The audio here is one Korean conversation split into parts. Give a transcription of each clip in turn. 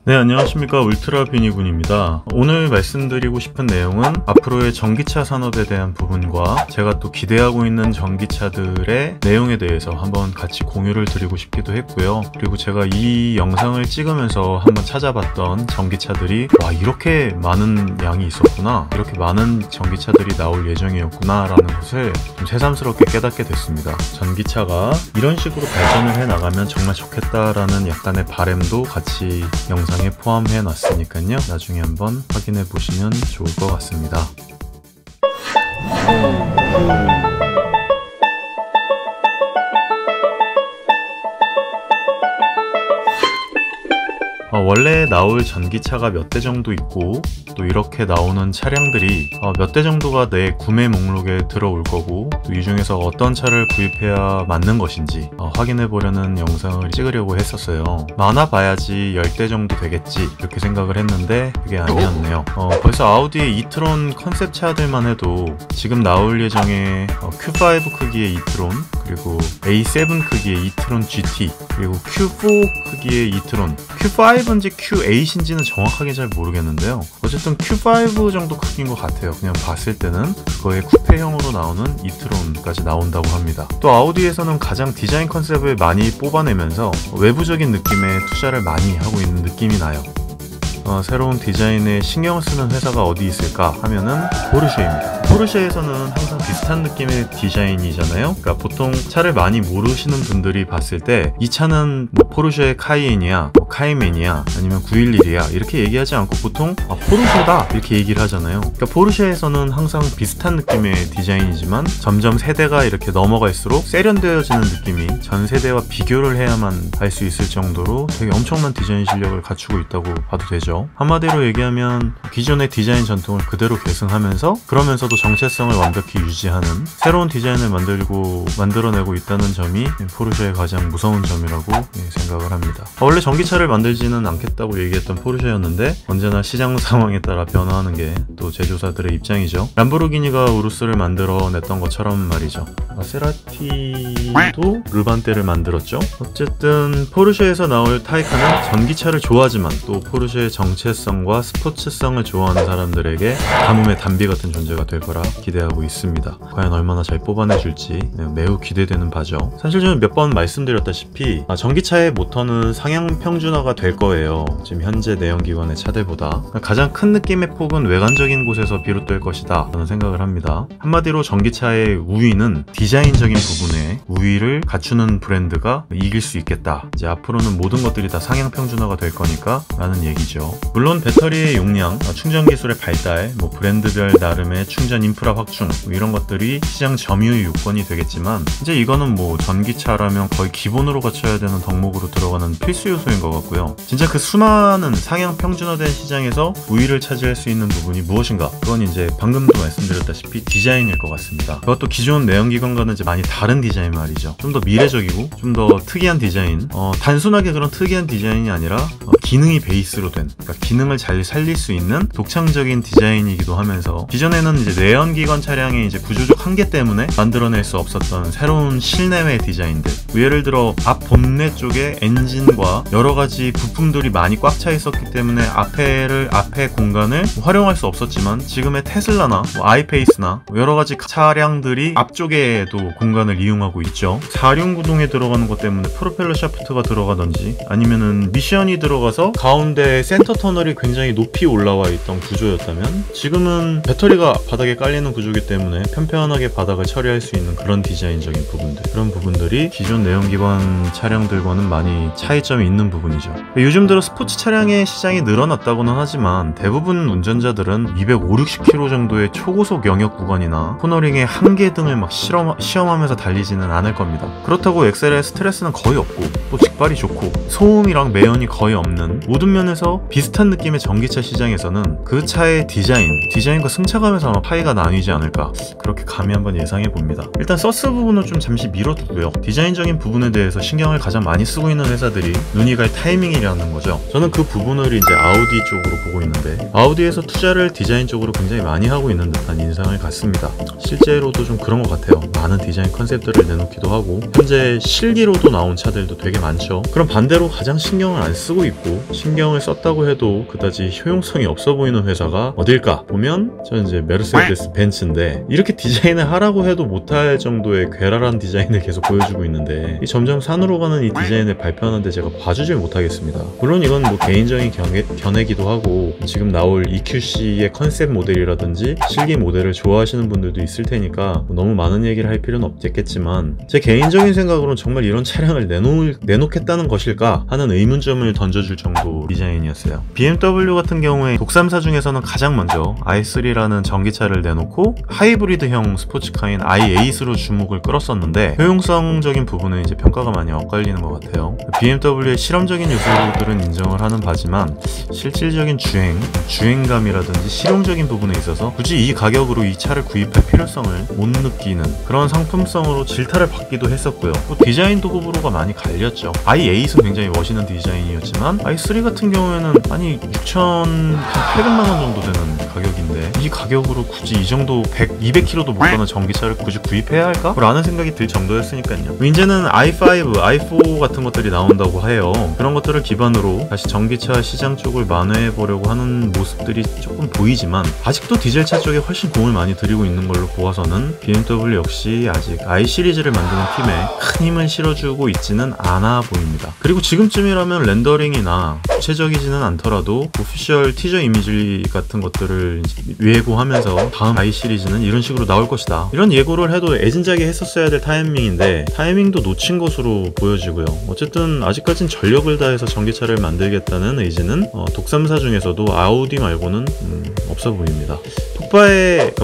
네, 안녕하십니까. 울트라비니군입니다. 오늘 말씀드리고 싶은 내용은 앞으로의 전기차 산업에 대한 부분과 제가 또 기대하고 있는 전기차들의 내용에 대해서 한번 같이 공유를 드리고 싶기도 했고요. 그리고 제가 이 영상을 찍으면서 한번 찾아봤던 전기차들이 이렇게 많은 양이 있었구나, 이렇게 많은 전기차들이 나올 예정이었구나 라는 것을 좀 새삼스럽게 깨닫게 됐습니다. 전기차가 이런 식으로 발전을 해나가면 정말 좋겠다라는 약간의 바람도 같이 영상에 포함해 놨으니까요, 나중에 한번 확인해 보시면 좋을 것 같습니다. 원래 나올 전기차가 몇 대 정도 있고, 또 이렇게 나오는 차량들이 몇 대 정도가 내 구매 목록에 들어올 거고, 또 이 중에서 어떤 차를 구입해야 맞는 것인지 확인해 보려는 영상을 찍으려고 했었어요. 많아봐야지 10대 정도 되겠지 이렇게 생각을 했는데 그게 아니었네요. 벌써 아우디의 이트론 컨셉 차들만 해도 지금 나올 예정의 Q5 크기의 이트론, 그리고 A7 크기의 이트론 GT, 그리고 Q4 크기의 이트론, Q5인지 Q8인지는 정확하게 잘 모르겠는데요. 어쨌든 Q5 정도 크기인 것 같아요. 그냥 봤을 때는 그거의 쿠페형으로 나오는 이트론까지 나온다고 합니다. 또 아우디에서는 가장 디자인 컨셉을 많이 뽑아내면서 외부적인 느낌에 투자를 많이 하고 있는 느낌이 나요. 새로운 디자인에 신경 쓰는 회사가 어디 있을까 하면은 포르쉐입니다. 포르쉐에서는 항상 비슷한 느낌의 디자인이잖아요. 그러니까 보통 차를 많이 모르시는 분들이 봤을 때 이 차는 포르쉐 카이엔이야, 카이맨이야, 아니면 911이야 이렇게 얘기하지 않고 보통 포르쉐다 이렇게 얘기를 하잖아요. 그러니까 포르쉐에서는 항상 비슷한 느낌의 디자인이지만 점점 세대가 이렇게 넘어갈수록 세련되어지는 느낌이 전 세대와 비교를 해야만 알 수 있을 정도로 되게 엄청난 디자인 실력을 갖추고 있다고 봐도 되죠. 한마디로 얘기하면 기존의 디자인 전통을 그대로 계승하면서 그러면서도 정체성을 완벽히 유지하는 새로운 디자인을 만들어내고 있다는 점이 포르쉐의 가장 무서운 점이라고 생각을 합니다. 원래 전기차를 만들지는 않겠다고 얘기했던 포르쉐였는데 언제나 시장 상황에 따라 변화하는 게 또 제조사들의 입장이죠. 람보르기니가 우루스를 만들어냈던 것처럼 말이죠. 마세라티도 르반떼를 만들었죠. 어쨌든 포르쉐에서 나올 타이칸은 전기차를 좋아하지만 또 포르쉐의 정체성과 스포츠성을 좋아하는 사람들에게 가뭄의 단비 같은 존재가 될 거라 기대하고 있습니다. 과연 얼마나 잘 뽑아내줄지 매우 기대되는 바죠. 사실 저는 몇 번 말씀드렸다시피 전기차의 모터는 상향 평준화가 될 거예요. 지금 현재 내연기관의 차들보다 가장 큰 느낌의 폭은 외관적인 곳에서 비롯될 것이다 라는 생각을 합니다. 한마디로 전기차의 우위는 디자인적인 부분에 우위를 갖추는 브랜드가 이길 수 있겠다. 이제 앞으로는 모든 것들이 다 상향 평준화가 될 거니까 라는 얘기죠. 물론 배터리의 용량, 충전 기술의 발달, 브랜드별 나름의 충전 인프라 확충 이런 것들이 시장 점유의 요건이 되겠지만 이제 이거는 전기차라면 거의 기본으로 갖춰야 되는 덕목으로 들어가는 필수 요소인 것 같고요. 진짜 그 수많은 상향 평준화된 시장에서 우위를 차지할 수 있는 부분이 무엇인가? 그건 이제 방금도 말씀드렸다시피 디자인일 것 같습니다. 그것도 기존 내연기관과는 이제 많이 다른 디자인 말이죠. 좀 더 미래적이고 좀 더 특이한 디자인, 단순하게 그런 특이한 디자인이 아니라 기능이 베이스로 된, 그러니까 기능을 잘 살릴 수 있는 독창적인 디자인이기도 하면서 기존에는 이제 내연기관 차량의 이제 구조적 한계 때문에 만들어낼 수 없었던 새로운 실내외 디자인들, 예를 들어 앞 본넷 쪽에 엔진과 여러가지 부품들이 많이 꽉 차 있었기 때문에 앞에 공간을 활용할 수 없었지만 지금의 테슬라나 아이페이스나 여러가지 차량들이 앞쪽에도 공간을 이용하고 있죠. 4륜 구동에 들어가는 것 때문에 프로펠러 샤프트가 들어가던지 아니면은 미션이 들어가서 가운데 센터 터널이 굉장히 높이 올라와 있던 구조였다면 지금은 배터리가 바닥에 깔리는 구조이기 때문에 편편하게 바닥을 처리할 수 있는 그런 디자인적인 부분들, 그런 부분들이 기존 내연기관 차량들과는 많이 차이점이 있는 부분이죠. 요즘 들어 스포츠 차량의 시장이 늘어났다고는 하지만 대부분 운전자들은 250-60km 정도의 초고속 영역 구간이나 코너링의 한계 등을 막 시험하면서 달리지는 않을 겁니다. 그렇다고 엑셀의 스트레스는 거의 없고 또 직발이 좋고 소음이랑 매연이 거의 없는 모든 면에서 비슷한 느낌의 전기차 시장에서는 그 차의 디자인과 승차감에서 아마 파이가 나뉘지 않을까, 그렇게 감히 한번 예상해 봅니다. 일단 서스 부분을 좀 잠시 미뤄두고요. 디자인적인 부분에 대해서 신경을 가장 많이 쓰고 있는 회사들이 눈이 갈 타이밍이라는 거죠. 저는 그 부분을 이제 아우디 쪽으로 보고 있는데 아우디에서 투자를 디자인 쪽으로 굉장히 많이 하고 있는 듯한 인상을 갖습니다. 실제로도 좀 그런 것 같아요. 많은 디자인 컨셉들을 내놓기도 하고 현재 실기로도 나온 차들도 되게 많죠. 그렇죠. 그럼 반대로 가장 신경을 안 쓰고 있고 신경을 썼다고 해도 그다지 효용성이 없어 보이는 회사가 어딜까 보면 저는 이제 메르세데스 벤츠인데, 이렇게 디자인을 하라고 해도 못할 정도의 괴랄한 디자인을 계속 보여주고 있는데 점점 산으로 가는 이 디자인을 발표하는데 제가 봐주질 못하겠습니다. 물론 이건 뭐 개인적인 견해기도 하고 지금 나올 EQC의 컨셉 모델이라든지 실기 모델을 좋아하시는 분들도 있을 테니까 너무 많은 얘기를 할 필요는 없겠지만, 제 개인적인 생각으로는 정말 이런 차량을 내놓겠다는 것일까 하는 의문점을 던져줄 정도 디자인이었어요. BMW 같은 경우에 독삼사 중에서는 가장 먼저 i3라는 전기차를 내놓고 하이브리드형 스포츠카인 i8으로 주목을 끌었었는데, 효용성적인 부분은 이제 평가가 많이 엇갈리는 것 같아요. BMW의 실험적인 요소들은 인정을 하는 바지만 실질적인 주행감이라든지 실용적인 부분에 있어서 굳이 이 가격으로 이 차를 구입할 필요성을 못 느끼는 그런 상품성으로 질타를 받기도 했었고요. 또 디자인도 호불호가 많이 갈렸죠. i8은 굉장히 멋있는 디자인이었지만 i3 같은 경우에는 아니 6,800만원 정도 되는 가격인데 이 가격으로 굳이 이 정도 200km도 못 가는 전기차를 굳이 구입해야 할까? 라는 생각이 들 정도였으니까요. 이제는 i5, i4 같은 것들이 나온다고 해요. 그런 것들을 기반으로 다시 전기차 시장 쪽을 만회해보려고 하는 모습들이 조금 보이지만, 아직도 디젤차 쪽에 훨씬 공을 많이 들이고 있는 걸로 보아서는 BMW 역시 아직 i 시리즈를 만드는 팀에 큰 힘을 실어주고 있지는 않아 보입니다. 그리고 지금쯤이라면 렌더링이나 구체적이지는 않더라도 오피셜 티저 이미지 같은 것들을 예고하면서 다음 i 시리즈는 이런 식으로 나올 것이다, 이런 예고를 해도 애진작에 했었어야 될 타이밍인데 타이밍도 놓친 것으로 보여지고요. 어쨌든 아직까진 전력을 다해서 전기차를 만들겠다는 의지는 독삼사 중에서도 아우디 말고는 없어 보입니다.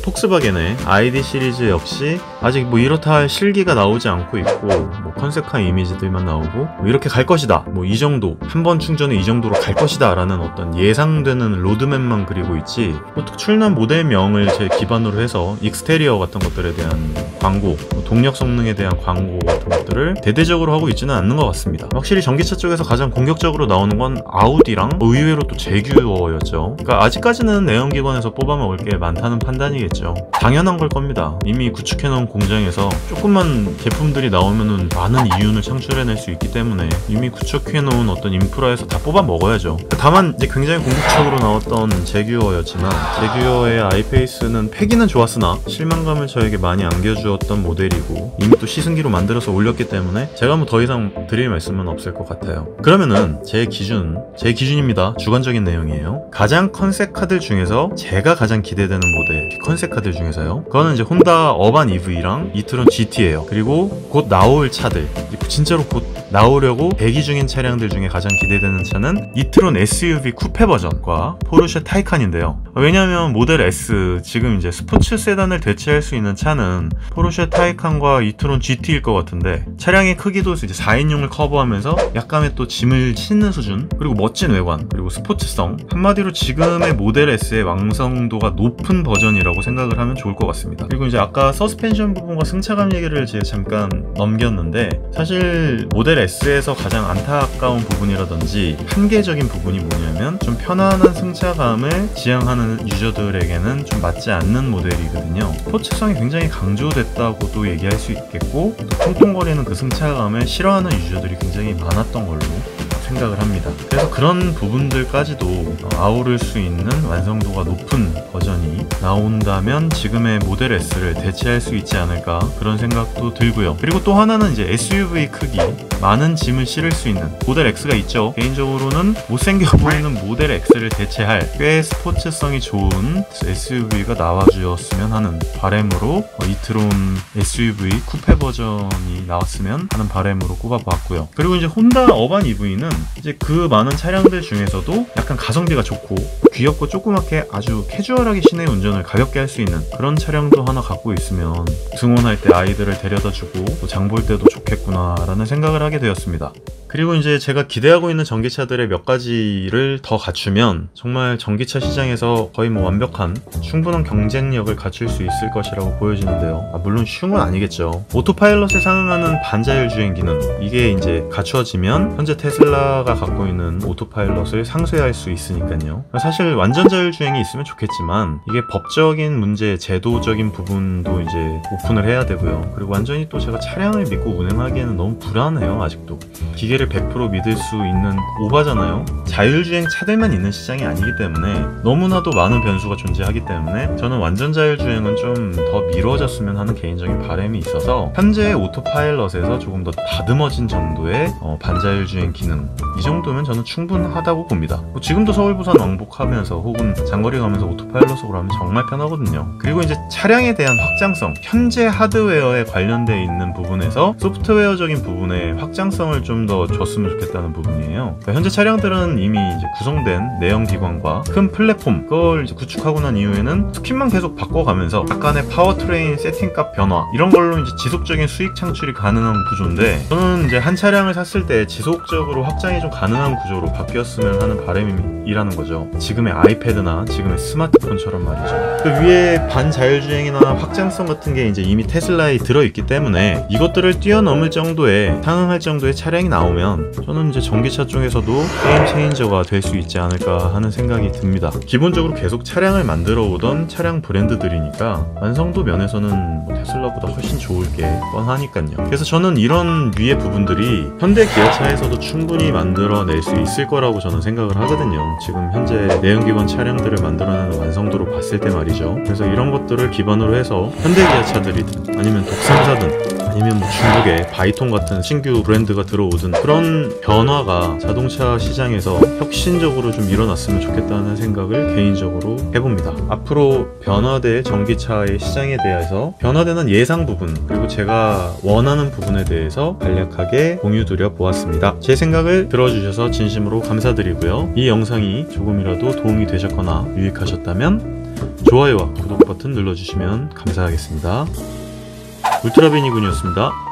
폭스바겐의 ID 시리즈 역시 아직 뭐 이렇다 할 실기가 나오지 않고 있고, 뭐 컨셉카 이미지들만 나오고 뭐 이렇게 갈 것이다, 뭐 이 정도, 한 번 충전에 이 정도로 갈 것이다 라는 어떤 예상되는 로드맵만 그리고 있지, 뭐 특출난 모델명을 제 기반으로 해서 익스테리어 같은 것들에 대한 광고, 동력 성능에 대한 광고 같은 것들을 대대적으로 하고 있지는 않는 것 같습니다. 확실히 전기차 쪽에서 가장 공격적으로 나오는 건 아우디랑 의외로 또 제규어였죠. 그러니까 아직까지는 내연기관에서 뽑아먹을 게 많다는 판단이겠죠. 당연한 걸 겁니다. 이미 구축해놓은 공장에서 조금만 제품들이 나오면은 많은 이윤을 창출해낼 수 있기 때문에 이미 구축해놓은 어떤 인프라에서 다 뽑아먹어야죠. 다만 이제 굉장히 공격적으로 나왔던 제규어였지만, 제규어의 아이페이스는 패기는 좋았으나 실망감을 저에게 많이 안겨주었던 모델이고 이미 또 시승기로 만들어서 올렸기 때문에 제가 뭐 더 이상 드릴 말씀은 없을 것 같아요. 그러면은 제 기준입니다. 주관적인 내용이에요. 가장 컨셉카들 중에서 제가 가장 기대되는 모델, 컨셉카들 중에서요, 그거는 이제 혼다 어반 EV랑 이트론 GT예요. 그리고 곧 나올 차들, 진짜로 곧 나오려고 대기 중인 차량들 중에 가장 기대되는 차는 이트론 SUV 쿠페 버전과 포르쉐 타이칸인데요. 왜냐하면 모델 S, 지금 이제 스포츠 세단을 대체할 수 있는 차는 포르쉐 타이칸과 이트론 GT일 것 같은데, 차량의 크기도 이제 4인용을 커버하면서 약간의 또 짐을 싣는 수준, 그리고 멋진 외관, 그리고 스포츠성, 한마디로 지금의 모델 S의 완성도가 높은 버전이라고 생각을 하면 좋을 것 같습니다. 그리고 이제 아까 서스펜션 부분과 승차감 얘기를 제가 잠깐 넘겼는데, 사실 모델 S에서 가장 안타까운 부분이라든지 한계적인 부분이 뭐냐면 좀 편안한 승차감을 지향하는 유저들에게는 좀 맞지 않는 모델이거든요. 스포츠성이 굉장히 강조됐다고도 얘기할 수 있겠고, 또 통통거리는 그 승차감을 싫어하는 유저들이 굉장히 많았던 걸로 생각을 합니다. 그래서 그런 부분들까지도 아우를 수 있는 완성도가 높은 버전이 나온다면 지금의 모델 S를 대체할 수 있지 않을까, 그런 생각도 들고요. 그리고 또 하나는 이제 SUV 크기, 많은 짐을 실을 수 있는 모델 X가 있죠. 개인적으로는 못생겨 보이는 모델 X를 대체할 꽤 스포츠성이 좋은 SUV가 나와주었으면 하는 바람으로 이트론 SUV 쿠페 버전이 나왔으면 하는 바람으로 꼽아봤고요. 그리고 이제 혼다 어반 EV는 이제 그 많은 차량들 중에서도 약간 가성비가 좋고 귀엽고 조그맣게 아주 캐주얼하게 시내 운전을 가볍게 할 수 있는 그런 차량도 하나 갖고 있으면 등원할 때 아이들을 데려다주고 장 볼 때도 좋겠구나 라는 생각을 하게 되었습니다. 그리고 이제 제가 기대하고 있는 전기차들의 몇 가지를 더 갖추면 정말 전기차 시장에서 거의 뭐 완벽한 충분한 경쟁력을 갖출 수 있을 것이라고 보여지는데요. 물론 쉬운 건 아니겠죠. 오토파일럿에 상응하는 반자율 주행 기능, 이게 이제 갖추어지면 현재 테슬라가 갖고 있는 오토파일럿을 상쇄할 수 있으니까요. 사실 완전 자율 주행이 있으면 좋겠지만 이게 법적인 문제, 제도적인 부분도 이제 오픈을 해야 되고요. 그리고 완전히 또 제가 차량을 믿고 운행하기에는 너무 불안해요. 아직도 기계를 전기를 100% 믿을 수 있는 오바잖아요. 자율주행 차들만 있는 시장이 아니기 때문에 너무나도 많은 변수가 존재하기 때문에 저는 완전 자율주행은 좀 더 미뤄졌으면 하는 개인적인 바람이 있어서 현재의 오토파일럿에서 조금 더 다듬어진 정도의 반자율주행 기능, 이 정도면 저는 충분하다고 봅니다. 지금도 서울 부산 왕복하면서 혹은 장거리 가면서 오토파일럿으로 하면 정말 편하거든요. 그리고 이제 차량에 대한 확장성, 현재 하드웨어에 관련되어 있는 부분에서 소프트웨어적인 부분에 확장성을 좀 더 줬으면 좋겠다는 부분이에요. 그러니까 현재 차량들은 이미 이제 구성된 내연 기관과 큰 플랫폼, 그걸 이제 구축하고 난 이후에는 스킨만 계속 바꿔가면서 약간의 파워트레인 세팅값 변화, 이런 걸로 이제 지속적인 수익 창출이 가능한 구조인데, 저는 이제 한 차량을 샀을 때 지속적으로 확장이 좀 가능한 구조로 바뀌었으면 하는 바람이라는 거죠. 지금의 아이패드나 지금의 스마트폰처럼 말이죠. 그 위에 반자율주행이나 확장성 같은 게 이제 이미 테슬라에 들어있기 때문에 이것들을 뛰어넘을 정도의, 상응할 정도의 차량이 나오면 저는 이제 전기차 쪽에서도 게임 체인저가 될 수 있지 않을까 하는 생각이 듭니다. 기본적으로 계속 차량을 만들어 오던 차량 브랜드들이니까 완성도 면에서는 뭐 테슬라보다 훨씬 좋을 게 뻔하니까요. 그래서 저는 이런 위의 부분들이 현대 기아차에서도 충분히 만들어낼 수 있을 거라고 저는 생각을 하거든요. 지금 현재 내연기관 차량들을 만들어내는 완성도로 봤을 때 말이죠. 그래서 이런 것들을 기반으로 해서 현대 기아차들이든 아니면 독삼사든 아니면 뭐 중국의 바이통 같은 신규 브랜드가 들어오든 그런 변화가 자동차 시장에서 혁신적으로 좀 일어났으면 좋겠다는 생각을 개인적으로 해봅니다. 앞으로 변화될 전기차의 시장에 대해서 변화되는 예상 부분, 그리고 제가 원하는 부분에 대해서 간략하게 공유드려 보았습니다. 제 생각을 들어주셔서 진심으로 감사드리고요. 이 영상이 조금이라도 도움이 되셨거나 유익하셨다면 좋아요와 구독 버튼 눌러주시면 감사하겠습니다. 울트라비니군이었습니다.